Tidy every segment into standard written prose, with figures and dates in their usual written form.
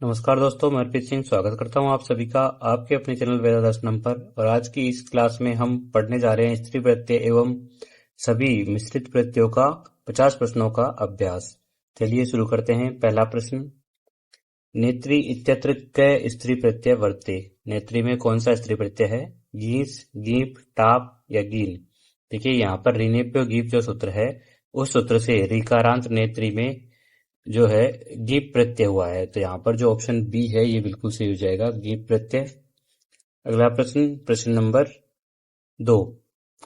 नमस्कार दोस्तों, मैं अर्पित सिंह स्वागत करता हूं आप सभी का आपके अपने चैनल वेदादर्शनम पर। और आज की इस क्लास में हम पढ़ने जा रहे हैं स्त्री प्रत्यय एवं सभी मिश्रित प्रत्ययों का 50 प्रश्नों का अभ्यास। चलिए शुरू करते हैं। पहला प्रश्न, नेत्री इत्यत्र कै स्त्री प्रत्यय वर्ते। नेत्री में कौन सा स्त्री प्रत्यय है? गीस, गीप, टाप या गीन। देखिए यहाँ पर ऋणेभ्यो गीप जो सूत्र है उस सूत्र से ऋकारांत नेत्री में जो है गीप प्रत्यय हुआ है, तो यहाँ पर जो ऑप्शन बी है ये बिल्कुल सही हो जाएगा, गीप प्रत्यय। अगला प्रश्न, प्रश्न नंबर 2,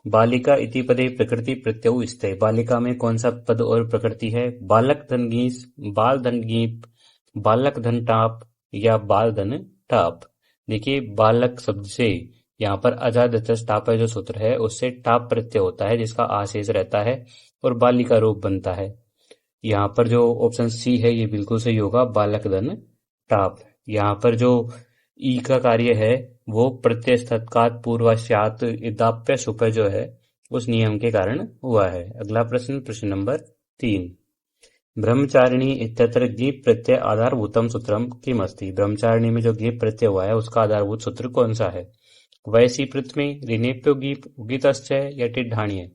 बालिका इति पदे प्रकृति प्रत्ययु स्थे। बालिका में कौन सा पद और प्रकृति है? बालक धन गीस, बाल धन गीप, बालक धन टाप या बाल धन टाप। देखिए बालक शब्द से यहाँ पर अजादतस टाप जो सूत्र है उससे टाप प्रत्यय होता है जिसका आशेष रहता है और बालिका रूप बनता है। यहाँ पर जो ऑप्शन सी है ये बिल्कुल सही होगा, बालक धन टाप। यहाँ पर जो ई का कार्य है वो प्रत्ययस्थात पूर्वाश्यात इदाप्य सुपय जो है उस नियम के कारण हुआ है। अगला प्रश्न, प्रश्न नंबर 3, ब्रह्मचारिणी इत्यत्र गीप प्रत्यय आधारभूतम सूत्रम किम अस्ति। ब्रह्मचारिणी में जो गीप प्रत्यय हुआ है उसका आधारभूत सूत्र कौन सा है? वैसी पृथ्वी, ऋणेभ्यो गीप, उगितश्चय या टिड्ढाणीय।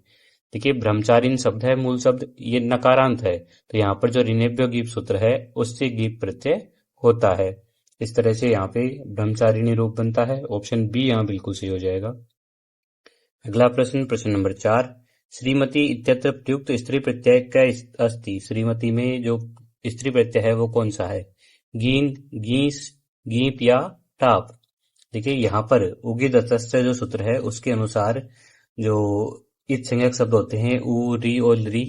देखिए ब्रह्मचारिणी शब्द है, मूल शब्द ये नकारांत है, तो यहाँ पर जो ऋणेभ्यो गीप सूत्र है उससे गीप प्रत्यय होता है। इस तरह से यहाँ पे ब्रह्मचारिणी रूप बनता है। ऑप्शन बी यहाँ बिल्कुल सही हो जाएगा। अगला प्रश्न, प्रश्न नंबर 4, श्रीमती इत्यत्र प्रयुक्त स्त्री प्रत्यय कै अस्ति। श्रीमती में जो स्त्री प्रत्यय है वो कौन सा है? गीन, गीस, गीप या टाप। देखिए यहाँ पर उगित तस्य जो सूत्र है उसके अनुसार जो इत संज्ञक शब्द होते हैं उ, री और री,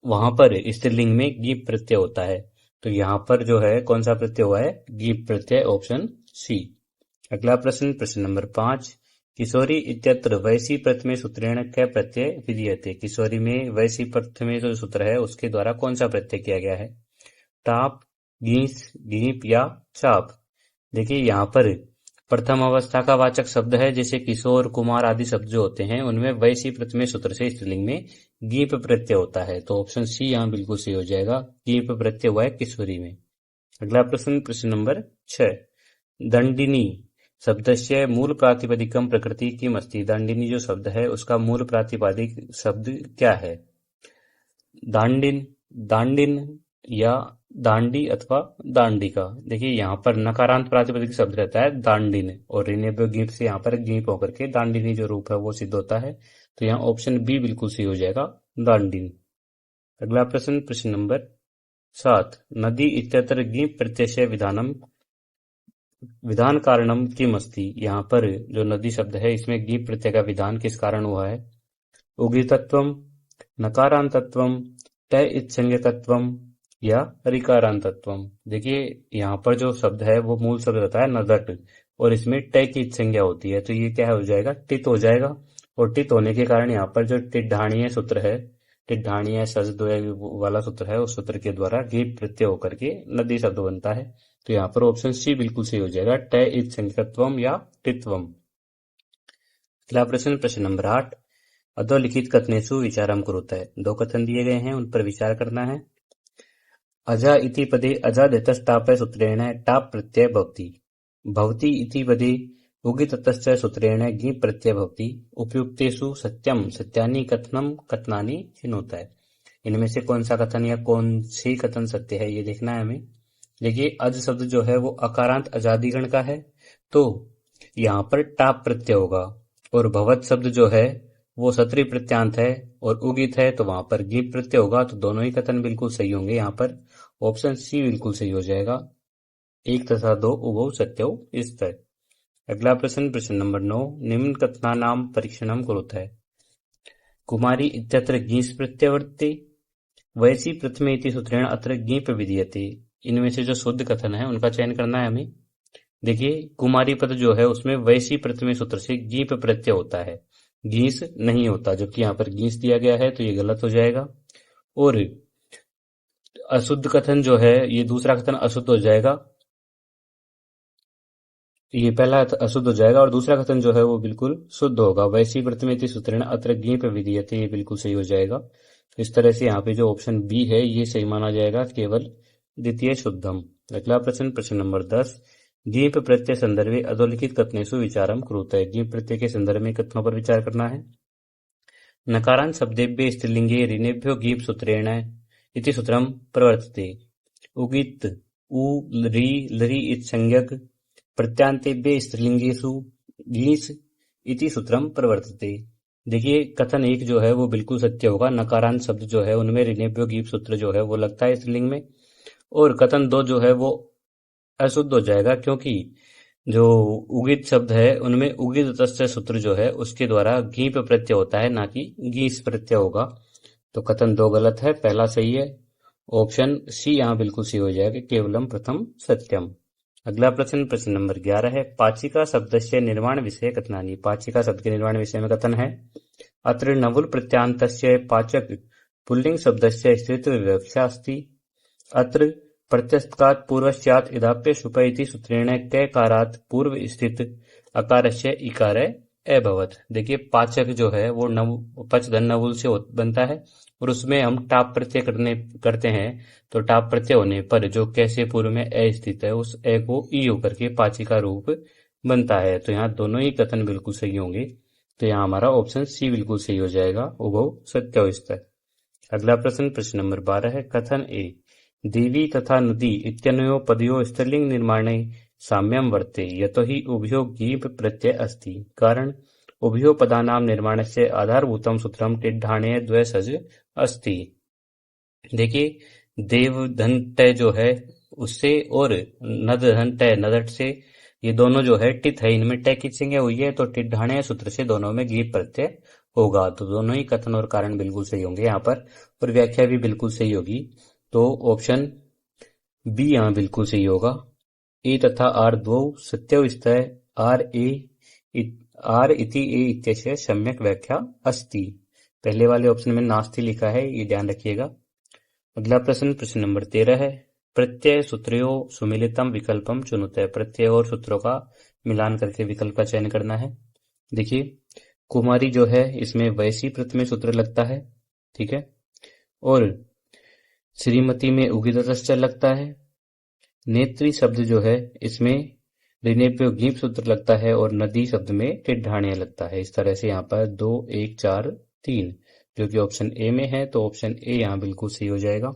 वहां पर स्त्रीलिंग में गीप प्रत्यय होता है, तो यहाँ पर जो है कौन सा प्रत्यय हुआ है? गीप प्रत्यय, ऑप्शन सी। अगला प्रश्न, प्रश्न नंबर 5, किशोरी इत्यत्र वैसी प्रथमे सूत्रेण कै प्रत्यय विधीयते। किशोरी में वैसी प्रथमे जो सूत्र है उसके द्वारा कौन सा प्रत्यय किया गया है? टाप, गीस, गीप या चाप। देखिए यहाँ पर प्रथम अवस्था का वाचक शब्द है, जैसे किशोर, कुमार आदि शब्द जो होते हैं उनमें वैसी प्रथमे सूत्र से स्त्रीलिंग में गीप प्रत्यय होता है, तो ऑप्शन सी यहाँ बिल्कुल सही हो जाएगा, गीप प्रत्यय हुआ है किशोरी में। अगला प्रश्न, प्रश्न नंबर 6, दंडिनी शब्दस्य मूल प्रातिपदिकम प्रकृति किम अस्ति। दंडिनी जो शब्द है उसका मूल प्रातिपदिक शब्द क्या है? दांडिन, दांडिन या दांडी अथवा दांडिका। देखिए यहाँ पर नकारांत प्रातिपदिक शब्द रहता है दांडिन और ऋणेभ्यो गीप से यहाँ पर गीप होकर के दांडिनी जो रूप है वो सिद्ध होता है, तो यहाँ ऑप्शन बी बिल्कुल सही हो जाएगा, दांडिन। अगला प्रश्न, प्रश्न नंबर 7, नदी इत्यत्र गीप प्रत्यय विधानम विधान कारणम किम अस्ति। यहाँ पर जो नदी शब्द है इसमें गीप प्रत्यय का विधान किस कारण हुआ है? उगितत्वम, नकारांतत्वम, तय इत्संज्ञकत्वम या ऋकारांतत्वम। देखिए यहाँ पर जो शब्द है वो मूल शब्द रहता है नदट और इसमें टय की संज्ञा होती है, तो ये क्या हो जाएगा? टित हो जाएगा। और टित होने के कारण यहाँ पर जो टिड्ढाणीय सूत्र है, टिड्ढाणीय सजद्वय वाला सूत्र है, उस सूत्र के द्वारा गीप प्रत्यय होकर के नदी शब्द बनता है, तो यहाँ पर ऑप्शन सी बिल्कुल सही हो जाएगा, टय इत्संज्ञकत्वम या टित्वम। अगला प्रश्न, प्रश्न नंबर 8, अधोलिखित कथनेषु विचारम कुरुत है। दो कथन दिए गए हैं उन पर विचार करना है। अजा इति पदे अजादितस्टापय सूत्रेण टाप प्रत्यय भवति। भवति इति पदे उगिततश्च सूत्रेण गीप प्रत्यय भवति। उपयुक्तेषु सत्यम सत्यानि कथनम कथनानि चिनोत है। इनमें से कौन सा कथन या कौन सी कथन सत्य है ये देखना है हमें। देखिए अज शब्द जो है वो अकारांत अजादिगण का है, तो यहाँ पर टाप प्रत्यय होगा, और भवत शब्द जो है वो सत्री प्रत्यांत है और उगित है, तो वहां पर गीप प्रत्यय होगा, तो दोनों ही कथन बिल्कुल सही होंगे। यहाँ पर ऑप्शन सी बिल्कुल सही हो जाएगा, 1 तथा 2 उभौ सत्यौ स्तः। अगला प्रश्न, प्रश्न नंबर 9, निम्न कथनानाम परीक्षणम कुरुत है। कुमारी इत्यत्र गीस प्रत्यय वर्तते, वैसी प्रथमे इति सूत्रेण अत्र गीप विधीयते। इनमें से जो शुद्ध कथन है उनका चयन करना है हमें। देखिए कुमारी पद जो है उसमें वैसी प्रथमे सूत्र से गीप प्रत्यय होता है, गीस नहीं होता, जबकि यहाँ पर गीस दिया गया है तो ये गलत हो जाएगा। और अशुद्ध कथन जो है ये दूसरा कथन अशुद्ध हो जाएगा, ये पहला अशुद्ध हो जाएगा और दूसरा कथन जो है वो बिल्कुल शुद्ध होगा। वैसी प्रथमेति सूत्रेण अत्र गीप विधीयते, ये बिल्कुल सही हो जाएगा। तो इस तरह से यहाँ पे जो ऑप्शन बी है ये सही माना जाएगा, केवल द्वितीय शुद्धम। अगला प्रश्न, प्रश्न नंबर 10। गीप प्रत्यय संदर्भे अधोलिखित कथनेषु विचारम कुरुते। गीप प्रत्यय के संदर्भ में कथनों पर विचार करना है। नकारांत शब्देभ्ये स्त्रीलिंगे ऋणेभ्यो गीप सूत्रेण इति सूत्रम प्रवर्तते। उगित उ री लरी इति संज्ञक प्रत्यांतेभ्ये स्त्रीलिंगेषु गीस इति सूत्रम प्रवर्तते। देखिए कथन एक जो है वो बिल्कुल सत्य होगा। नकारांत शब्द जो है उनमें ऋणेभ्यो गीप सूत्र जो है वो लगता है स्त्रीलिंग में, और कथन 2 जो है वो अशुद्ध हो जाएगा, क्योंकि जो उगित शब्द है उनमें उगित तस्य सूत्र जो है उसके द्वारा गीप प्रत्यय होता है, ना कि गीस प्रत्यय होगा। तो कथन 2 गलत है, पहला सही है। ऑप्शन सी यहाँ बिल्कुल सही हो जाएगा, केवलम प्रथम सत्यम। अगला प्रश्न, प्रश्न नंबर 11 है। पाचिका शब्दस्य निर्माण विषय कथनानि। पाचिका शब्द के निर्माण विषय में कथन है। अत्र नवुल प्रत्यांतस्य पाचक पुल्लिंग शब्दस्य स्त्रीत्व विवक्षा अस्ति। अत्र प्रत्यस्तात् पूर्वस्यात् इदाप्य शुप इति सूत्रेण कैकारात् पूर्व स्थित अकारस्य इकार अभवत्। देखिए पाचक जो है वो पच धन नवुल से बनता है, और उसमें हम टाप प्रत्यय करते हैं, तो टाप प्रत्यय होने पर जो कैसे पूर्व में ए स्थित है उस ए को ई होकर के पाचिका रूप बनता है। तो यहाँ दोनों ही कथन बिल्कुल सही होंगे, तो यहाँ हमारा ऑप्शन सी बिल्कुल सही हो जाएगा, उभौ सत्योस्तर। अगला प्रश्न, प्रश्न नंबर 12 है। कथन ए। देवी तथा नदी इत्यनयोः पदयोः स्त्रीलिंग निर्माणे साम्यं वर्तते, यतोहि उभयोः गीप प्रत्यय अस्ति। कारण उभयोः पदानां निर्माणस्य आधारभूतं सूत्रं टिड्ढाणेय द्वयसज अस्ति। देखिए देव धन तय जो है उससे और नद धन तय नदट से, ये दोनों जो है टित है, इनमें टय की संज्ञा हुई है, तो टिड्ढाणेय सूत्र से दोनों में गीप प्रत्यय होगा। तो दोनों ही कथन और कारण बिल्कुल सही होंगे यहाँ पर, और व्याख्या भी बिल्कुल सही होगी। तो ऑप्शन बी यहाँ बिल्कुल सही होगा। ए तथा आर द्वौ सत्यौ स्तः आर इति ए इत्यस्य सम्यक व्याख्या अस्ति। पहले वाले ऑप्शन में नास्ति लिखा है, ये ध्यान रखिएगा। अगला प्रश्न, प्रश्न नंबर 13 है। प्रत्यय सूत्रयोः सुमिलितम विकल्पम चुनुते। प्रत्यय और सूत्रों का मिलान करके विकल्प का चयन करना है। देखिए कुमारी जो है इसमें वैसी प्रथम सूत्र लगता है, ठीक है, और श्रीमती में उगितस्य लगता है। नेत्री शब्द जो है इसमें ऋणेभ्यो गीप सूत्र लगता है, और नदी शब्द में टिड्ढाणीय लगता है। इस तरह से यहाँ पर 2 1 4 3 जो कि ऑप्शन ए में है, तो ऑप्शन ए यहाँ बिल्कुल सही हो जाएगा।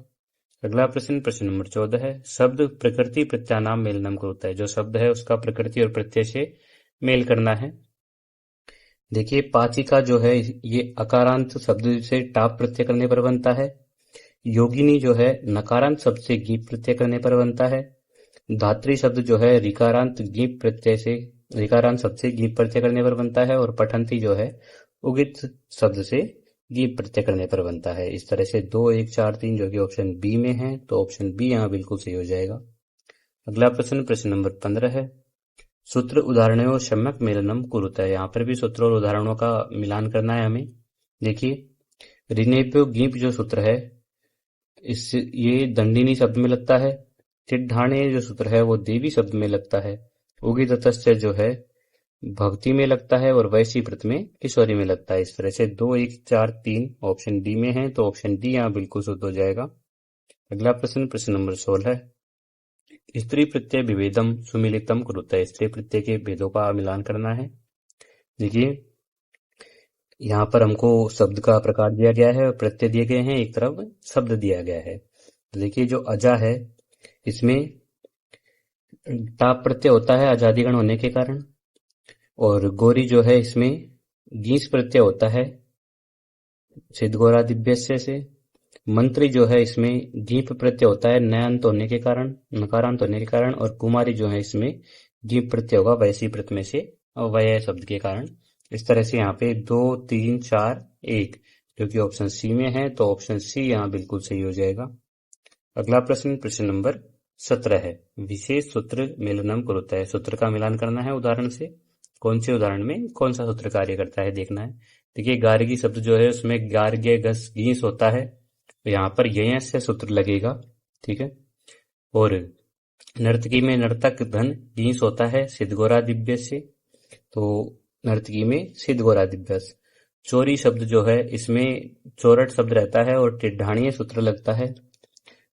अगला प्रश्न, प्रश्न नंबर 14 है। शब्द प्रकृति प्रत्यानाम मेलनम होता है। जो शब्द है उसका प्रकृति और प्रत्यय से मेल करना है। देखिए पाचिका जो है ये अकारांत शब्द से टाप प्रत्यय करने पर बनता है। योगिनी जो है नकारांत शब्द से गीप प्रत्यय करने पर बनता है। धात्री शब्द जो है ऋकारांत शब्द से गीप प्रत्यय करने पर बनता है, और पठंती जो है उगित शब्द से गीप प्रत्यय करने पर बनता है। इस तरह से 2 1 4 3 जो कि ऑप्शन बी में है, तो ऑप्शन बी यहाँ बिल्कुल सही हो जाएगा। अगला प्रश्न, प्रश्न नंबर 15 है। सूत्र उदाहरणों सम्यक मेलनम कुरुता है। यहाँ पर भी सूत्र और उदाहरणों का मिलान करना है हमें। देखिए ऋणेभ्यो गीप जो सूत्र है ये दंडिनी शब्द में लगता है। टिड्ढाणेय जो सूत्र है वो देवी शब्द में लगता है। उगितस्य जो है भक्ति में लगता है, और वैसी प्रत में किशोरी में लगता है। इस तरह से 2 1 4 3 ऑप्शन डी में है, तो ऑप्शन डी यहाँ बिल्कुल शुद्ध हो जाएगा। अगला प्रश्न, प्रश्न नंबर 16 है। स्त्री प्रत्यय विभेदम सुमिलितम कुरुता है। स्त्री प्रत्यय के भेदों का मिलान करना है। देखिए यहाँ पर हमको शब्द का प्रकार दिया गया है और प्रत्यय दिए गए हैं, एक तरफ शब्द दिया गया है। देखिए जो अजा है इसमें टाप प्रत्यय होता है आजादीगण होने के कारण, और गोरी जो है इसमें गीस प्रत्यय होता है सिद्धगोरा दिव्यस्य से। मंत्री जो है इसमें गीप प्रत्यय होता है नयांत होने के कारण, नकारांत होने के कारण, और कुमारी जो है इसमें गीप प्रत्यय होगा वैसी प्रथम से वय शब्द के कारण। इस तरह से यहाँ पे 2 3 4 1 जो कि ऑप्शन सी में है, तो ऑप्शन सी यहाँ बिल्कुल सही हो जाएगा। अगला प्रश्न, प्रश्न नंबर 17 है। विशेष सूत्र मेलनम कुरुता है। सूत्र का मिलान करना है उदाहरण से। कौन से उदाहरण में कौन सा सूत्र कार्य करता है देखना है। देखिए गार्गी शब्द जो है उसमें गार्ग्य गस गीस होता है, तो यहाँ पर यय से सूत्र लगेगा, ठीक है। और नर्तकी में नर्तक धन गीस होता है सिद्धगोरा दिव्य से, तो नर्तकी में सिद्धगोरा दिव्य। चोरी शब्द जो है इसमें चोरट शब्द रहता है और टिड्ढाणीय सूत्र लगता है,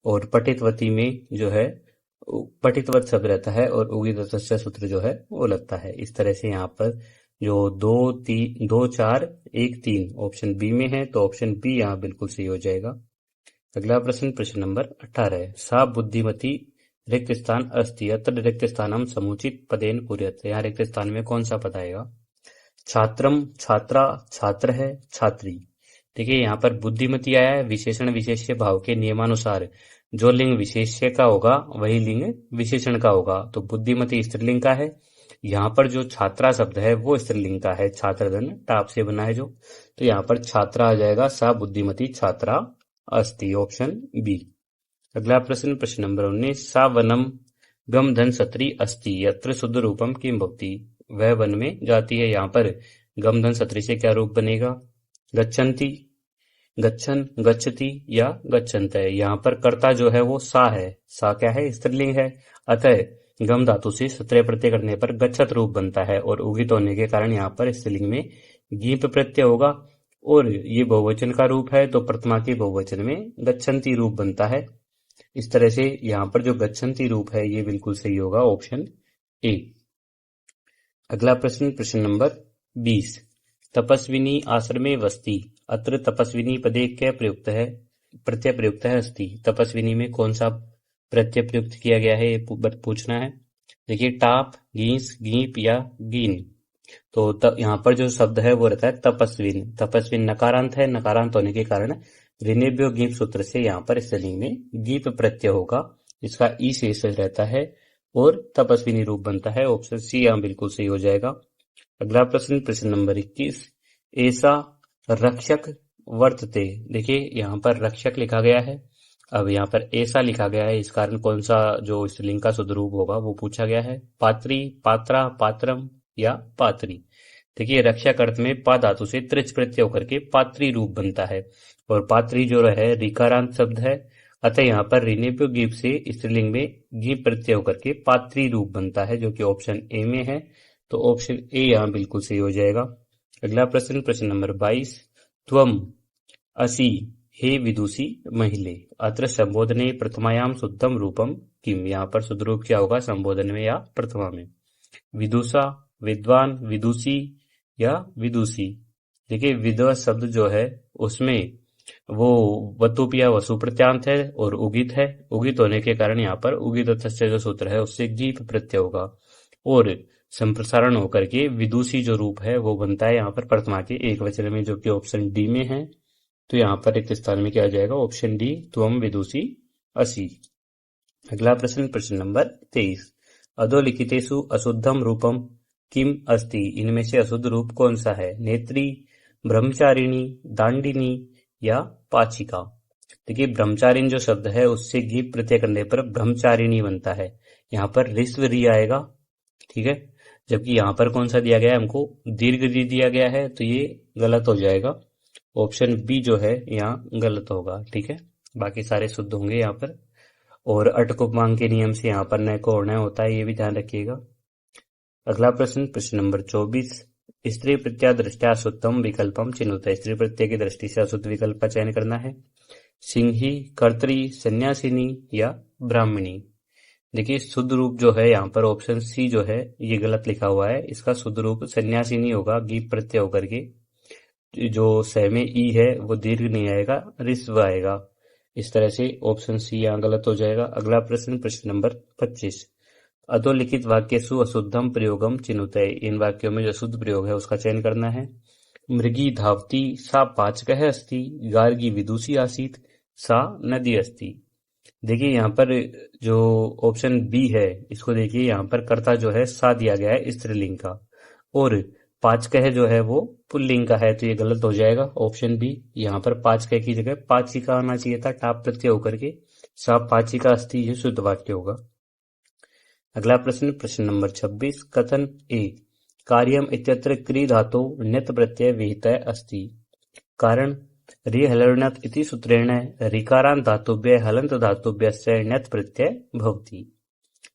और पठितवती में जो है पठितवत शब्द रहता है और उगित तस्य सूत्र जो है वो लगता है। इस तरह से यहाँ पर जो 2 4 1 3 ऑप्शन बी में है, तो ऑप्शन बी यहाँ बिल्कुल सही हो जाएगा। अगला प्रश्न, प्रश्न नंबर 18 है। सा बुद्धिमती रिक्त स्थान अस्ति अत्र रिक्त स्थानम समुचित पदेन पूर्यते। यहाँ रिक्त स्थान में कौन सा पद आएगा? छात्रम, छात्रा, छात्र है, छात्री। देखिए यहाँ पर बुद्धिमती आया है, विशेषण विशेष्य भाव के नियमानुसार जो लिंग विशेष्य का होगा वही लिंग विशेषण का होगा। तो बुद्धिमती स्त्रीलिंग का है। यहाँ पर जो छात्रा शब्द है वो स्त्रीलिंग का है, छात्रधन टाप से बना है जो, तो यहाँ पर छात्रा आ जाएगा। सा बुद्धिमती छात्रा अस्ति, ऑप्शन बी। अगला प्रश्न, प्रश्न नंबर 19। सा वनम गम धन सत्री अस्ति यत्र शुद्ध रूपम किम भवति। वह वन में जाती है। यहाँ पर गम धन सत्री से क्या रूप बनेगा? गच्छन्ति, गच्छन, गच्छति या गच्छन्त है। यहाँ पर कर्ता जो है वो सा है। सा क्या है? स्त्रीलिंग है। अतः गम धातु से सत्रय प्रत्यय करने पर गच्छत रूप बनता है और उगित होने के कारण यहाँ पर स्त्रीलिंग में गीप प्रत्यय होगा और ये बहुवचन का रूप है, तो प्रथमा के बहुवचन में गच्छन्ति रूप बनता है। इस तरह से यहाँ पर जो गच्छन्ति रूप है ये बिल्कुल सही होगा, ऑप्शन ए। अगला प्रश्न, प्रश्न नंबर 20। तपस्विनी आश्रमे वस्ति अत्र तपस्विनी पदे क्या प्रयुक्त है? प्रत्यय प्रयुक्त है अस्ति। तपस्विनी में कौन सा प्रत्यय प्रयुक्त किया गया है ये पूछना है। देखिए टाप, गीस, गीप या गीन। तो यहाँ पर जो शब्द है वो रहता है तपस्विन। तपस्विन नकारांत है, नकारांत होने के कारण ऋणेभ्यो गीप सूत्र से यहाँ पर स्त्रीलिंग में गीप प्रत्यय होगा, इसका ई शेष रहता है और तपस्विनी रूप बनता है। ऑप्शन सी यहाँ बिल्कुल सही हो जाएगा। अगला प्रश्न, प्रश्न नंबर 21। ऐसा रक्षक वर्तते। देखिए यहाँ पर रक्षक लिखा गया है, अब यहाँ पर ऐसा लिखा गया है, इस कारण कौन सा जो स्त्रीलिंग का शुद्ध रूप होगा वो पूछा गया है। पात्री, पात्रा, पात्रम या पात्री। देखिए रक्षक अर्थ में पा धातु से त्रिच प्रत्यय होकर के पात्री रूप बनता है और पात्री जो है ऋकारांत शब्द है, अतः यहाँ पर ऋणेभ्यो गीप से स्त्रीलिंग में गीप प्रत्यय होकर के पात्री रूप बनता है, जो कि ऑप्शन ए में है। तो ऑप्शन ए यहाँ बिल्कुल सही हो जाएगा। अगला प्रश्न, प्रश्न नंबर 22। त्वम असि हे विदुषी महिले अत्र संबोधने प्रथमायाम शुद्धम रूपम किम। यहाँ पर शुद्ध रूप क्या होगा संबोधन में या प्रथमा में? विदुषा, विद्वान, विदुषी या विदुषी। देखिए विद्वत शब्द जो है उसमें वो वतुप या वसु प्रत्यांत है और उगित है। उगित होने के कारण यहाँ पर उगित तस्य जो सूत्र है उससे गीप प्रत्यय होगा और संप्रसारण होकर के विदुषी जो रूप है वो बनता है यहाँ पर प्रथमा के एक वचन में, जो कि ऑप्शन डी में है। तो यहाँ पर एक स्थान में क्या आ जाएगा? ऑप्शन डी, त्वम विदुषी असि। अगला प्रश्न, प्रश्न नंबर 23। अधोलिखितेषु अशुद्धम रूपम किम अस्ति। इनमें से अशुद्ध रूप कौन सा है? नेत्री, ब्रह्मचारिणी, दांडिनी या पाचिका। देखिए ब्रह्मचारिणी जो शब्द है उससे गीप प्रत्यय करने पर ब्रह्मचारिणी बनता है। यहाँ पर ऋस्व री आएगा, ठीक है, जबकि यहाँ पर कौन सा दिया गया है? हमको दीर्घ री दिया गया है, तो ये गलत हो जाएगा। ऑप्शन बी जो है यहाँ गलत होगा, ठीक है, बाकी सारे शुद्ध होंगे यहाँ पर। और अटकुपमांग के नियम से यहाँ पर न को और न होता है, ये भी ध्यान रखिएगा। अगला प्रश्न, प्रश्न नंबर 24। स्त्री प्रत्यय दृष्टया अशुद्धम विकल्पम चिन्हित। स्त्री प्रत्यय की दृष्टि से अशुद्ध विकल्प का चयन करना है। सिंही, कर्त्री, सन्यासिनी या ब्राह्मणी। देखिए शुद्ध रूप जो है यहाँ पर ऑप्शन सी जो है ये गलत लिखा हुआ है, इसका शुद्ध रूप सन्यासिनी होगा, गीप प्रत्यय होकर के। जो स में ई है वो दीर्घ नहीं आएगा, ऋस्व आएगा। इस तरह से ऑप्शन सी यहाँ गलत हो जाएगा। अगला प्रश्न, प्रश्न नंबर 25। अधोलिखित वाक्यसु अशुद्धम प्रयोगम चिन्हित। इन वाक्यों में जो शुद्ध प्रयोग है उसका चयन करना है। मृगी धावती सा पाचकः अस्ति, गार्गी विदुषी आसीत सा नदी अस्ति। देखिए यहाँ पर जो ऑप्शन बी है इसको देखिए, यहाँ पर कर्ता जो है सा दिया गया है स्त्रीलिंग का और पाचकः जो है वो पुल्लिंग का है, तो ये गलत हो जाएगा ऑप्शन बी। यहाँ पर पाचकः की जगह पाचिका आना चाहिए था, टाप प्रत्यय होकर के सा पाचिका अस्ति, ये शुद्ध वाक्य होगा। अगला प्रश्न, प्रश्न नंबर 26। कथन ए कार्यम इत्यत्र क्री धातु ण्यत् प्रत्यय विहितः अस्ति। कारण रि हलर्णत् इति सूत्रेण ऋकारांत धातुभ्य हलंत धातुभ्यस्य ण्यत् प्रत्यय भवति।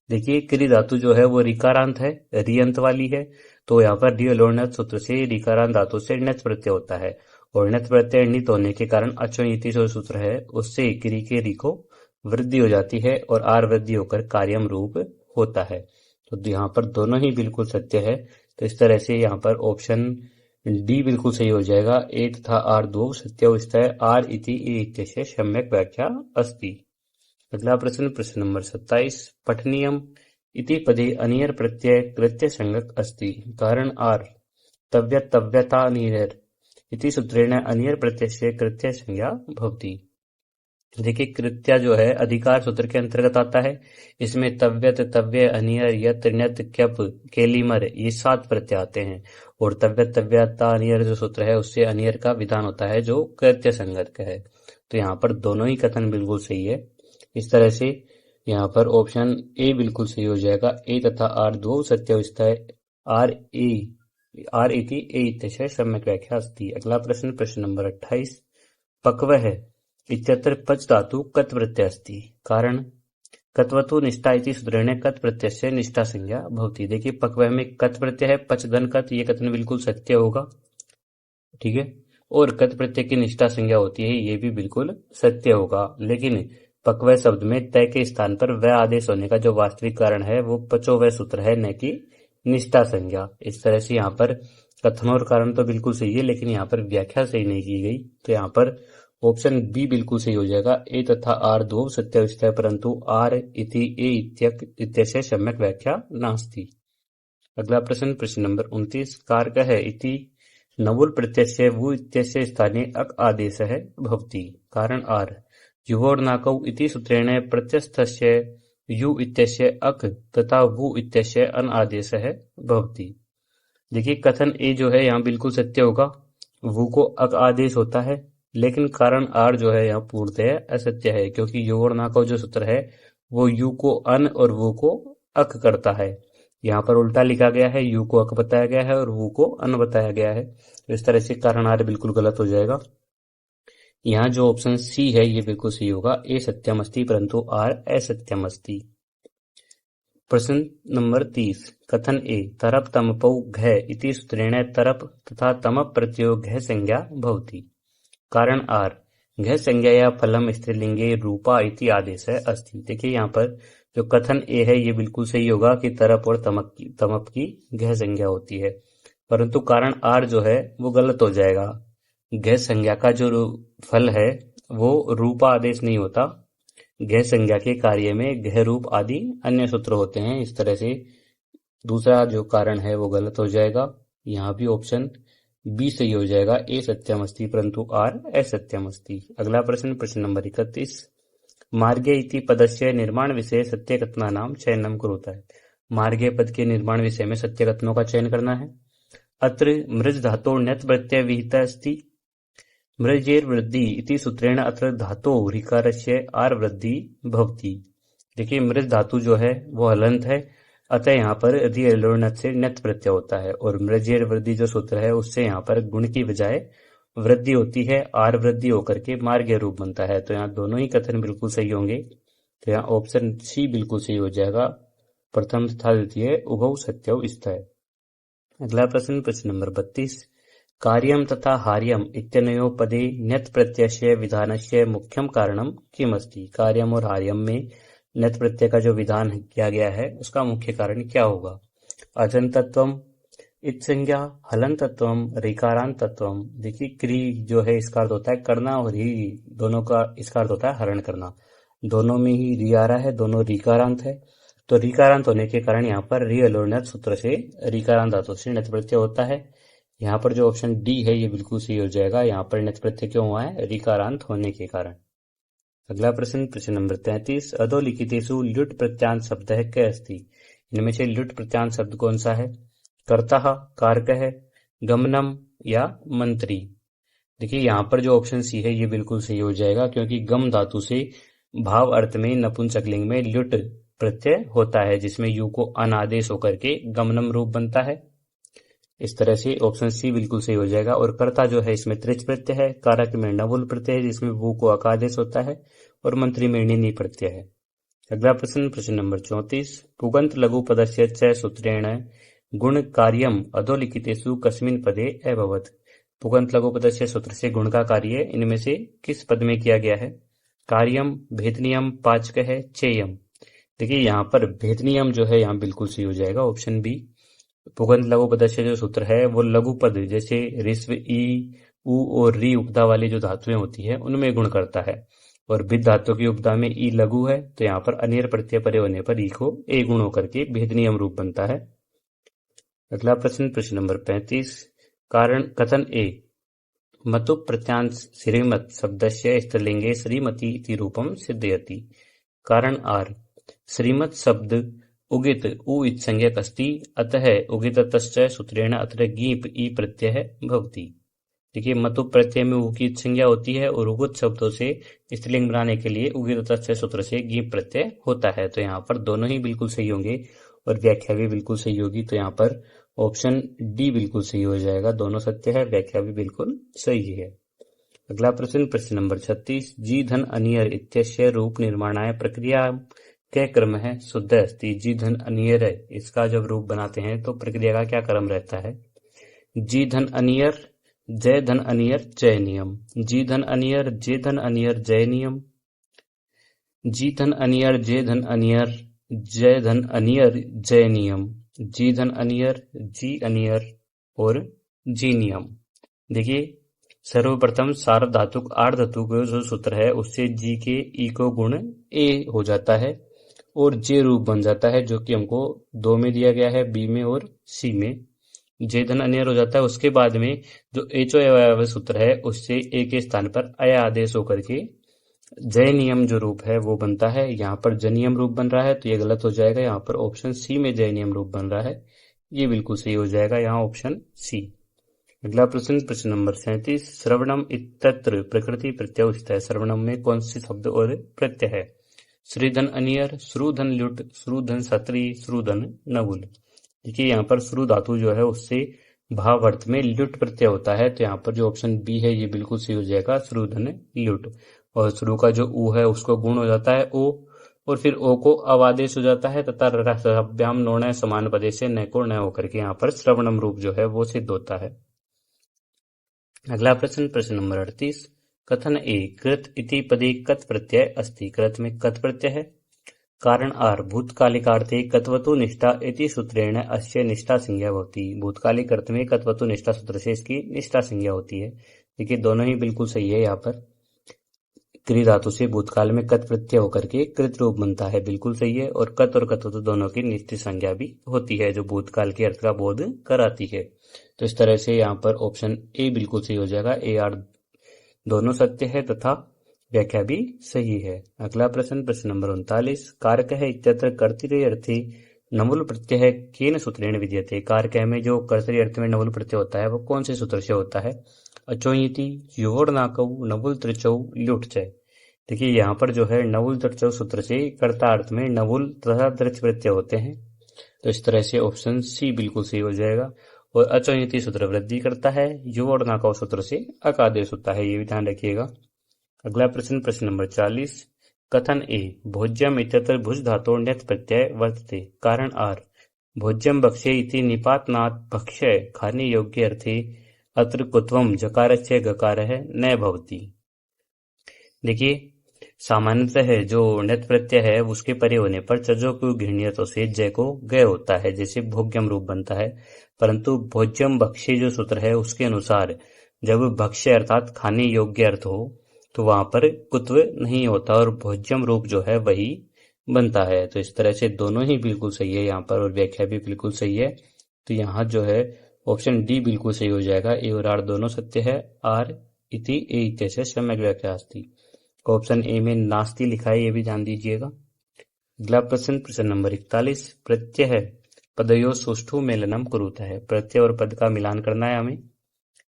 देखिए क्री धातु जो है वो ऋकारांत है, रि अंत वाली है, तो यहाँ पर रि हलर्णत् सूत्र से ऋकारांत धातु से ण्यत् प्रत्यय होता है और ण्यत् प्रत्यय णित होने के कारण अचो इति जो सूत्र है उससे क्री के रि को वृद्धि हो जाती है और आर वृद्धि होकर कार्यम रूप होता है। तो यहाँ पर दोनों ही बिल्कुल सत्य है। तो इस तरह से यहाँ पर ऑप्शन डी बिल्कुल सही हो जाएगा। ए तथा आर द्वौ सत्य स्तः आर इति ए इत्यस्य सम्यक व्याख्या अस्ति। अगला प्रश्न, प्रश्न नंबर 27। पठनीयम इति पदे अनियर प्रत्यय कृत्य संज्ञक अस्ति। कारण आर तव्यतानियर इति सूत्रेण अनियर प्रत्यय कृत्य संज्ञा भवति। देखिए, कृत्या जो है अधिकार सूत्र के अंतर्गत आता है। इसमें तव्यत, तव्य, अनियर, यत, ण्यत, क्यप, केलिमर ये 7 प्रत्यय आते हैं। और तव्यत, तव्यता, अनियर जो सूत्र है उससे अनियर का विधान होता है जो कृत्य संगत का है। तो यहाँ पर दोनों ही कथन बिल्कुल सही है। इस तरह से यहाँ पर ऑप्शन ए बिल्कुल सही हो जाएगा। ए तथा आर द्वौ सत्य स्तः आर इति ए इत्यस्य सम्यक व्याख्या अस्ति। अगला प्रश्न, प्रश्न नंबर 28। पक्वः इत्यत्र पच धातु कत प्रत्यय अस्ति। कारण कत्वतु निष्ठा इति सूत्रेण कत प्रत्ययस्य निष्ठा संज्ञा भवति। देखिए, पक्वः में कत प्रत्यय है, पच धन कत, ये कथन बिल्कुल सत्य होगा। ठीक है। और कत प्रत्यय की निष्ठा संज्ञा होती है, ये भी बिल्कुल सत्य होगा। लेकिन पक्वः शब्द में तय के स्थान पर वह आदेश होने का जो वास्तविक कारण है वो पचो वह सूत्र है, न कि निष्ठा संज्ञा। इस तरह से यहाँ पर कथन और कारण तो बिल्कुल सही है, लेकिन यहाँ पर व्याख्या सही नहीं की गई। तो यहाँ पर ऑप्शन बी बिल्कुल सही हो जाएगा। ए तथा आर द्वौ सत्य स्तः परंतु आर इति ए इत्यस्य सम्यक व्याख्या नास्ति। अगला प्रश्न, प्रश्न नंबर 29। कारकः इति नवुल प्रत्ययस्य वु इत्यस्य स्थाने अक आदेशः भवति। कारण आर युवोर्नाकौ इति सूत्रेण प्रत्ययस्थस्य यु इत्यस्य अक तथा वु इत्यस्य अन आदेशः भवति। देखिए, कथन ए जो है यहाँ बिल्कुल सत्य होगा। वु को अक आदेश होता है, लेकिन कारण आर जो है यहाँ पूर्णतः असत्य है, क्योंकि युवोर्नाकौ जो सूत्र है वो यु को अन और वु को अक करता है। यहाँ पर उल्टा लिखा गया है, यू को अक बताया गया है और वू को अन बताया गया है। तो इस तरह से कारण आर बिल्कुल गलत हो जाएगा। यहाँ जो ऑप्शन सी है ये बिल्कुल सही होगा। ए सत्यम अस्ति परंतु आर असत्यम अस्ति। प्रश्न नंबर 30। कथन ए तरप तमपौ घ इति सूत्रेण तरप तथा तमप प्रत्ययो घ संज्ञा भवति। कारण आर घ संज्ञा या फलम स्त्रीलिंगे रूपा इति आदेश अस्ति। देखिए, यहाँ पर जो कथन ए है ये बिल्कुल सही होगा कि तरप और तमप की घ संज्ञा होती है, परंतु कारण आर जो है वो गलत हो जाएगा। घ संज्ञा का जो फल है वो रूपा आदेश नहीं होता। घ संज्ञा के कार्य में घ रूप आदि अन्य सूत्र होते हैं। इस तरह से दूसरा जो कारण है वो गलत हो जाएगा। यहाँ भी ऑप्शन बी सही हो जाएगा। ए सत्यम अस्ति परंतु आर असत्यम अस्ति। अगला प्रश्न, प्रश्न नंबर 31। मार्गे इति पदस्य निर्माण विषय सत्य कथनानां चयनम कुरुतः। मार्गे पद के निर्माण विषय में सत्य कथनों का चयन करना है। अत्र मृज धातो ण्यत् प्रत्यय विहित अस्ति। मृजेर वृद्धि इति सूत्रेण अत्र धातो ऋकारस्य आर वृद्धि भवति। देखिए, मृज धातु जो है वो हलंत है, अतः यहाँ पर ऋ से ण्यत् प्रत्यय होता है। और मृजेर वृद्धि जो सूत्र है उससे यहाँ पर गुण की बजाय वृद्धि होती है, आर वृद्धि होकर के मार्ग रूप बनता है। तो यहाँ दोनों ही कथन बिल्कुल सही होंगे। तो यहाँ ऑप्शन सी बिल्कुल सही हो जाएगा। प्रथम तथा द्वितीय उभौ सत्यौ स्तः। अगला प्रश्न, प्रश्न नंबर 32। कार्यम तथा हार्यम इत्यनयोः पदे ण्यत् प्रत्ययस्य विधानस्य मुख्यम कारणम किम अस्ति। कार्यम और हार्यम में ण्यत् प्रत्यय का जो विधान किया गया है उसका मुख्य कारण क्या होगा। अजंतत्वम, इत संज्ञा, हलन तत्वम, ऋकारांत तत्वम। देखिए, क्री जो है इसका अर्थ होता है करना और ही दोनों का इसका अर्थ होता है हरण करना। दोनों में ही री आ रहा है, दोनों ऋकारांत है। तो ऋकारांत होने के कारण यहाँ पर रि अलोर्णत सूत्र से ऋकारांत धातु से ण्यत् प्रत्यय होता है। यहाँ पर जो ऑप्शन डी है ये बिल्कुल सही हो जाएगा। यहाँ पर ण्यत् प्रत्यय क्यों हुआ है, ऋकारांत होने के कारण। अगला प्रश्न, प्रश्न नंबर 33। अधोलिखितेषु ल्युट् प्रत्यांत शब्दः क अस्ति। इनमें से ल्युट् प्रत्यांत शब्द कौन सा है। कर्ता, कारकः, गमनम या मंत्री। देखिए, यहाँ पर जो ऑप्शन सी है ये बिल्कुल सही हो जाएगा, क्योंकि गम धातु से भाव अर्थ में नपुंसकलिंग में ल्युट् प्रत्यय होता है, जिसमें यू को अनादेश होकर के गमनम रूप बनता है। इस तरह से ऑप्शन सी बिल्कुल सही हो जाएगा। और कर्ता जो है इसमें त्रिच प्रत्यय है, कारक में नवुल प्रत्यय है जिसमें वो को अकादेश होता है, और मंत्री में णी प्रत्यय है। अगला प्रश्न, प्रश्न नंबर 34। पुगंत लघु पदस्य च सूत्रेण गुण कार्यम अधोलिखितेषु कस्मिन् पदे अभवत्। पुगंत लघु पदस्य सूत्र से गुण का कार्य इनमें से किस पद में किया गया है। कार्यम, भेदनियम, पाचकः, चेयम। देखिए यहाँ पर भेदनियम जो है यहाँ बिल्कुल सही हो जाएगा, ऑप्शन बी। पुगंत लघु पदस्य जो सूत्र है वो लघु पद जैसे ऋस्व, ई, उ और री उपधा वाली जो धातुएं होती है उनमें गुण करता है, और भिद धातु की उपधा में ई लघु है, तो यहाँ पर अनेर प्रत्यय परे होने पर ई को ए गुण होकर के भेदनियम रूप बनता है। अगला प्रश्न, प्रश्न नंबर 35। कारण कथन ए मतु प्रत्यांश श्रीमत शब्दस्य स्त्रीलिंगे श्रीमती इति रूपम सिद्धयति। कारण आर, श्रीमत शब्द उगित उ इत्संज्ञक अस्ति, अतः उगिततश्च सूत्रेण अत्र गीप ई प्रत्यय भवति। देखिए मतु प्रत्यय में उ की संज्ञा होती है और उगुत शब्दों से स्त्रीलिंग बनाने के लिए उगिततश्च सूत्र से गीप प्रत्यय होता है, तो यहाँ पर दोनों ही बिल्कुल सही होंगे और व्याख्या भी बिल्कुल सही होगी, तो यहाँ पर ऑप्शन डी बिल्कुल सही हो जाएगा। दोनों सत्य है, व्याख्या भी बिल्कुल सही है। अगला प्रश्न, प्रश्न नंबर 36। जी धन अनियर इत्यस्य रूप निर्माणाय प्रक्रिया क्या क्रम है शुद्ध अस्ति। जी धन अनियर है, इसका जब रूप बनाते हैं तो प्रक्रिया का क्या क्रम रहता है। जी धन अनियर, जय धन अनियर, जय नियम। जी धन अनियर, जय धन अनियर, जय नियम। जी धन अनियर, जय धन अनियर, जय धन अनियर, जय नियम। जी धन अनियर, जी अनियर और जी नियम। देखिए सर्वप्रथम सार्वधातुक धातुक आर्धधातुक जो सूत्र है उससे जी के ई को गुण ए हो जाता है और जे रूप बन जाता है, जो कि हमको 2 में दिया गया है, बी में और सी में। जे धन अनियर हो जाता है, उसके बाद में जो एचो अवयव सूत्र है उससे ए के स्थान पर अय आदेश होकर के जय नियम जो रूप है वो बनता है। यहाँ पर जनियम रूप बन रहा है तो ये गलत हो जाएगा, यहाँ पर ऑप्शन सी में जय नियम रूप बन रहा है, ये बिल्कुल सही हो जाएगा, यहाँ ऑप्शन सी। अगला प्रश्न, प्रश्न नंबर 37। श्रवणम इत्यत्र प्रकृति प्रत्यय उचित है। श्रवणम में कौन से शब्द और प्रत्यय है। श्रीधन अनियर, श्रुधन लुट, श्रुधन सत्री, श्रुधन नवुल। देखिए यहाँ पर श्रु धातु जो है उससे भावार्थ में लुट प्रत्यय होता है, तो यहाँ पर जो ऑप्शन बी है ये बिल्कुल सही हो जाएगा, श्रुधन लुट। और शुरू का जो ऊ है उसको गुण हो जाता है ओ, और फिर ओ को अवादेश हो जाता है तथा रसाभ्याम नोण समान पदे से न को न होकर के यहाँ पर श्रवणम रूप जो है वो सिद्ध होता है। अगला प्रश्न, प्रश्न नंबर 38। कथन ए कृत इति पदे कत प्रत्यय अस्ति। कृत में कत प्रत्यय है। कारण आर, भूतकालिकार्थे कत्वतु निष्ठा इति सूत्रेण अस्य निष्ठा संज्ञा होती। भूतकालिक अर्थ में कत्वतु निष्ठा सूत्र से इसकी निष्ठा संज्ञा होती है। देखिए दोनों ही बिल्कुल सही है, यहाँ पर क्री धातु से भूतकाल में कत प्रत्यय होकर के कृत रूप बनता है, बिल्कुल सही है। और कत और कत्वतु दोनों की निश्चित संज्ञा भी होती है जो भूतकाल के अर्थ का बोध कराती है, तो इस तरह से यहाँ पर ऑप्शन ए बिल्कुल सही हो जाएगा। ए आर दोनों सत्य है तथा व्याख्या भी सही है। अगला प्रश्न, प्रश्न नंबर 39। कारक है इत्यत्र कर्तृ अर्थी नवुल प्रत्यय केन सूत्रेण विद्यते। कारक में जो कर्तृ अर्थ में नवुल प्रत्यय होता है वो कौन से सूत्र से होता है। अचोइति, युवोर्नाकौ, नवुल त्रिचौ, ल्युट्चय। देखिए यहाँ पर जो है नवुल त्रिचौ सूत्र से कर्ता अर्थ में नवुल तथा दृच प्रत्यय होते हैं, तो इस तरह से ऑप्शन सी बिल्कुल सही हो जाएगा। और अचोइति सूत्र वृद्धि करता है, युवोर्नाकौ सूत्र से अकादेश होता है, ये भी ध्यान रखिएगा। अगला प्रश्न, प्रश्न नंबर 40। कथन ए भोज्यम इत्यत्र भुज धातु ण्यत् प्रत्यय वर्तते। कारण आर, भोज्यम भक्ष्ये इति निपातनात् भक्ष्य खाने योग्य अर्थे अत्र कुत्वम जकारस्य गकारः न भवति। देखिए सामान्यतः जो ण्यत् प्रत्यय है उसके परे होने पर चजो की घृणियतों से जय को गय होता है, जैसे भोग्यम रूप बनता है। परंतु भोज्यम भक्ष्य जो सूत्र है उसके अनुसार जब भक्ष्य अर्थात खाने योग्य अर्थ हो तो वहां पर कुत्व नहीं होता और भोज्यम रूप जो है वही बनता है, तो इस तरह से दोनों ही बिल्कुल सही है यहाँ पर और व्याख्या भी बिल्कुल सही है। तो यहाँ जो है ऑप्शन डी बिल्कुल सही हो जाएगा। ए और आर दोनों सत्य है। आर इति ए इत्यस्य सम्यक व्याख्या अस्ति। ऑप्शन ए में नास्ति लिखा है, ये भी ध्यान दीजिएगा। अगला प्रश्न, प्रश्न नंबर 41। प्रत्यय पदयो सुष्ठु मेलनम कुरुता है। प्रत्यय और पद का मिलान करना है हमें।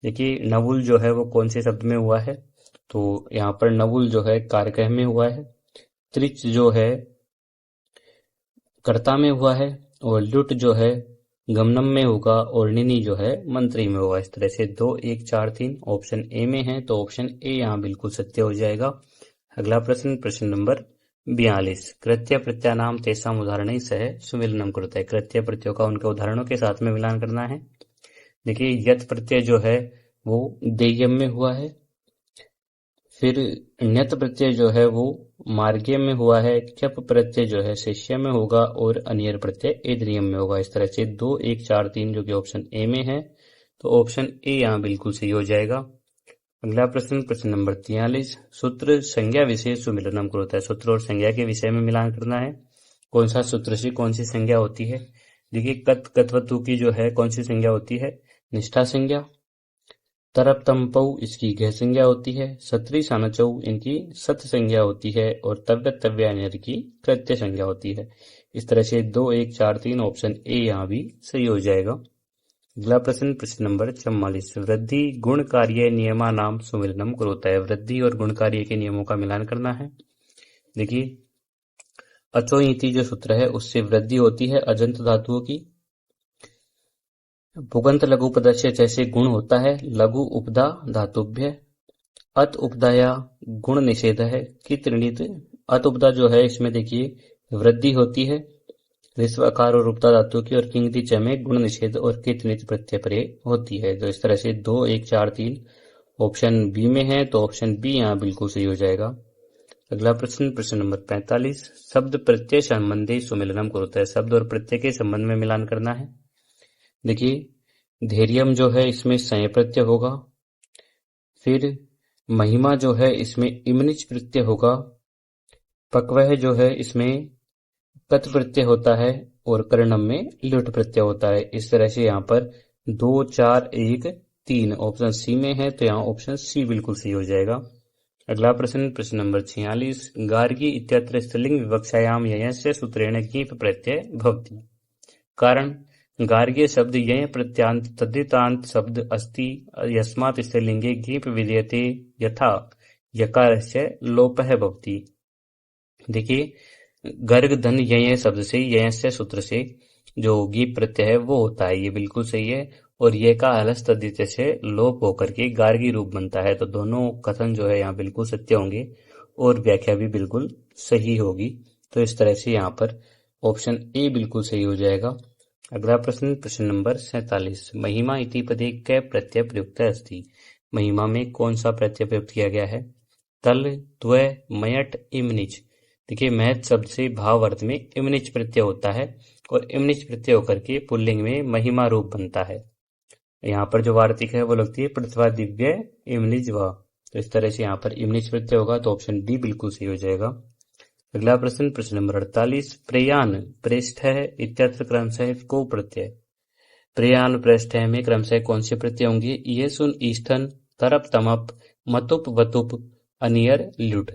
देखिए नवुल जो है वो कौन से शब्द में हुआ है, तो यहाँ पर नवुल जो है कारकह में हुआ है, त्रिच जो है कर्ता में हुआ है, और लुट जो है गमनम में होगा, और निनी जो है मंत्री में होगा। इस तरह से 2 1 4 3 ऑप्शन ए में है, तो ऑप्शन ए यहाँ बिल्कुल सत्य हो जाएगा। अगला प्रश्न, प्रश्न नंबर 42। कृत्य प्रत्यानाम तेसाम उदाहरण सह सुमिलनम करता है। कृत्य प्रत्ययों का उनके उदाहरणों के साथ में मिलान करना है। देखिए यत प्रत्यय जो है वो देयम में हुआ है, फिर ण्यत प्रत्यय जो है वो मार्गीय में हुआ है, क्षप प्रत्यय जो है शिष्य में होगा और अनियर प्रत्यय एद्रियम में होगा। इस तरह से 2, 1, 4, 3 जो कि ऑप्शन ए में है, तो ऑप्शन ए यहाँ बिल्कुल सही हो जाएगा। अगला प्रश्न, प्रश्न नंबर 43, सूत्र संज्ञा विशेष सुमिलनम करोता है। सूत्र और संज्ञा के विषय में मिलान करना है। कौन सा सूत्र से कौन सी संज्ञा होती है? देखिए कत्वतु की जो है कौन सी संज्ञा होती है? निष्ठा संज्ञा। तरप तमपौ इसकी गह संज्ञा होती है। सत्री सानचौ इनकी सत संज्ञा होती है और तव्य तव्यान्यर की कृत्य संज्ञा होती है। इस तरह से 2, 1, 4, 3 ऑप्शन ए यहाँ भी सही हो जाएगा। अगला प्रश्न, प्रश्न नंबर 44, वृद्धि गुण कार्य नियमा नाम सुमिलनम करोता है। वृद्धि और गुण कार्य के नियमों का मिलान करना है। देखिए अचो इति जो सूत्र है उससे वृद्धि होती है अजंत धातुओं की। पुगंत लघु पदस्य जैसे गुण होता है लघु उपदा धातुभ्य। अत उपदाया गुण निषेध है कि त्रिणित। अत उपदा जो है इसमें देखिए वृद्धि होती है विश्वाकार और उपदा धातु की और किंगति च में गुण निषेध और कितनित प्रत्यय परे होती है। तो इस तरह से 2, 1, 4, 3 ऑप्शन बी में है, तो ऑप्शन बी यहाँ बिल्कुल सही हो जाएगा। अगला प्रश्न, प्रश्न नंबर 45, शब्द प्रत्यय संबंधी सुमिलनम करोता है। शब्द और प्रत्यय के संबंध में मिलान करना है। देखिए धैर्यम जो है इसमें संय प्रत्यय होगा। फिर महिमा जो है इसमें इमनिच प्रत्यय होगा। पक्वह जो है इसमें कत प्रत्यय होता है और कर्णम में लुट प्रत्यय होता है। इस तरह से यहाँ पर 2, 4, 1, 3 ऑप्शन सी में है, तो यहाँ ऑप्शन सी बिल्कुल सही हो जाएगा। अगला प्रश्न, प्रश्न नंबर 46, गार्गी इत्यत्र स्त्रीलिंग विवक्षायाम ययस्य सूत्रेण गीप प्रत्यय भवति। कारण गार्ग्य शब्द यय प्रत्यांत तद्धितांत शब्द अस्ति यस्मात् स्त्रीलिंगे गीप विधीयते यथा यकारस्य लोपः भवति। देखिए गर्ग धन यय शब्द से ययस्य सूत्र से जो गीप प्रत्यय है वो होता है, ये बिल्कुल सही है। और ये का अलस तद्धित से लोप होकर के गार्गी रूप बनता है, तो दोनों कथन जो है यहाँ बिल्कुल सत्य होंगे और व्याख्या भी बिल्कुल सही होगी। तो इस तरह से यहाँ पर ऑप्शन ए बिल्कुल सही हो जाएगा। अगला प्रश्न, प्रश्न नंबर 47, महिमा इति पदे कै प्रत्यय प्रयुक्त अस्ति। महिमा में कौन सा प्रत्यय प्रयुक्त किया गया है? तल, द्वय, मयट, इमनिच। देखिए महत शब्द से भाव अर्थ में इमनिच प्रत्यय होता है और इमनिच प्रत्यय होकर के पुल्लिंग में महिमा रूप बनता है। यहाँ पर जो वार्तिक है वो लगती है प्रतिभा दिव्य इमनिच व, तो इस तरह से यहाँ पर इमनिच प्रत्यय होगा, तो ऑप्शन डी बिल्कुल सही हो जाएगा। अगला प्रश्न, प्रश्न नंबर 48, प्रयान प्रेष्ठ इत्यत्र क्रमशः को प्रत्यय। प्रयान प्रेष्ठ में क्रमशः कौन से प्रत्यय होंगे? ये सुन, ईष्ठन, तरप तमप, मतुप वतुप, अनियर लुट।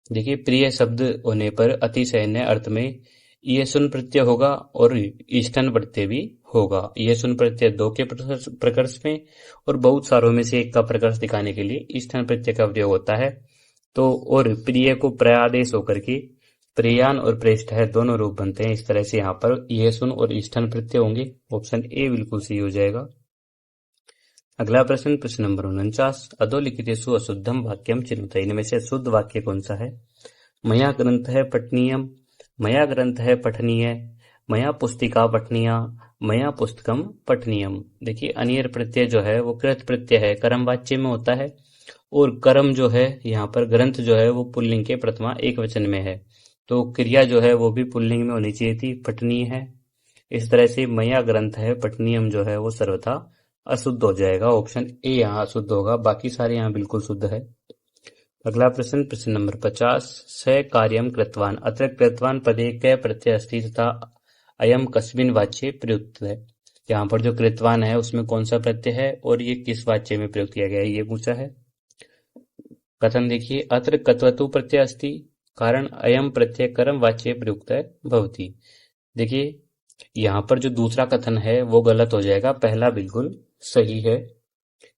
देखिए प्रिय शब्द होने पर अतिशयन्य अर्थ में ये सुन प्रत्यय होगा और ईष्ठन प्रत्यय भी होगा। ये सुन प्रत्यय 2 के प्रकर्ष में और बहुत सारों में से एक का प्रकर्ष दिखाने के लिए ईष्ठन प्रत्यय का प्रयोग होता है। तो और प्रिय को प्रयादेश होकर के प्रयान और प्रेष्ठ है दोनों रूप बनते हैं। इस तरह से यहाँ पर ये सुन और ईष्ठन प्रत्यय होंगे, ऑप्शन ए बिल्कुल सही हो जाएगा। अगला प्रश्न, प्रश्न नंबर 49, अधोलिखितेषु अशुद्धम वाक्यम चिन्हित। इनमें से शुद्ध वाक्य कौन सा है? मया ग्रंथ है पठनीयम, मया ग्रंथ है पठनीय, मया पुस्तिका पठनीया, मया पुस्तकम पठनीयम। देखिए अनियर प्रत्यय जो है वो कृत प्रत्यय है, कर्म वाच्य में होता है और कर्म जो है यहाँ पर ग्रंथ जो है वो पुल्लिंग के प्रथमा एक वचन में है, तो क्रिया जो है वो भी पुल्लिंग में होनी चाहिए थी, पठनीय है। इस तरह से मया ग्रंथ है पठनीयम जो है वो सर्वथा अशुद्ध हो जाएगा, ऑप्शन ए यहाँ अशुद्ध होगा, बाकी सारे यहाँ बिल्कुल शुद्ध है। अगला प्रश्न, प्रश्न नंबर 50, स कार्यम कृतवान। अत्र कृतवान पदे कै प्रत्यय अस्ति तथा अयम कस्मिन वाच्ये प्रयुक्त है। यहाँ पर जो कृतवान है उसमें कौन सा प्रत्यय है और ये किस वाच्य में प्रयुक्त किया गया है, ये पूछा है। कथन देखिए, अत्र कत्वतु प्रत्यय अस्ति, कारण अयम प्रत्यय कर्म वाच्य प्रयुक्त है भवति। देखिए यहाँ पर जो दूसरा कथन है वो गलत हो जाएगा, पहला बिल्कुल सही है।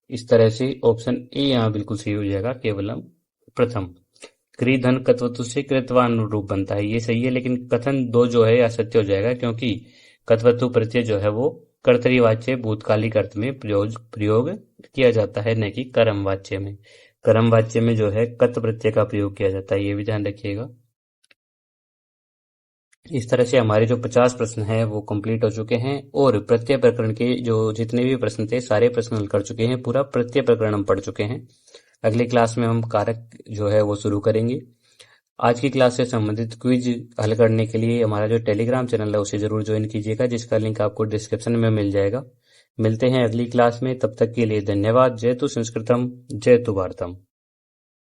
इस तरह से ऑप्शन ए यहाँ बिल्कुल सही हो जाएगा, केवलम प्रथम। क्रीधन कत्वतु से कृतवान रूप बनता है, ये सही है, लेकिन कथन 2 जो है असत्य हो जाएगा, क्योंकि कत्वतु प्रत्यय जो है वो कर्तरीवाच्य भूतकालिक अर्थ में प्रयोग किया जाता है, न कि कर्म वाच्य में। कर्म वाच्य में जो है कत प्रत्यय का प्रयोग किया जाता है, ये भी ध्यान रखिएगा। इस तरह से हमारे जो 50 प्रश्न हैं वो कंप्लीट हो चुके हैं और प्रत्यय प्रकरण के जो जितने भी प्रश्न थे सारे प्रश्न हल कर चुके हैं, पूरा प्रत्यय प्रकरण हम पढ़ चुके हैं। अगली क्लास में हम कारक जो है वो शुरू करेंगे। आज की क्लास से संबंधित क्विज हल करने के लिए हमारा जो टेलीग्राम चैनल है उसे जरूर ज्वाइन कीजिएगा, जिसका लिंक आपको डिस्क्रिप्शन में मिल जाएगा। मिलते हैं अगली क्लास में, तब तक के लिए धन्यवाद। जय तु संस्कृतम, जय तु भारतम।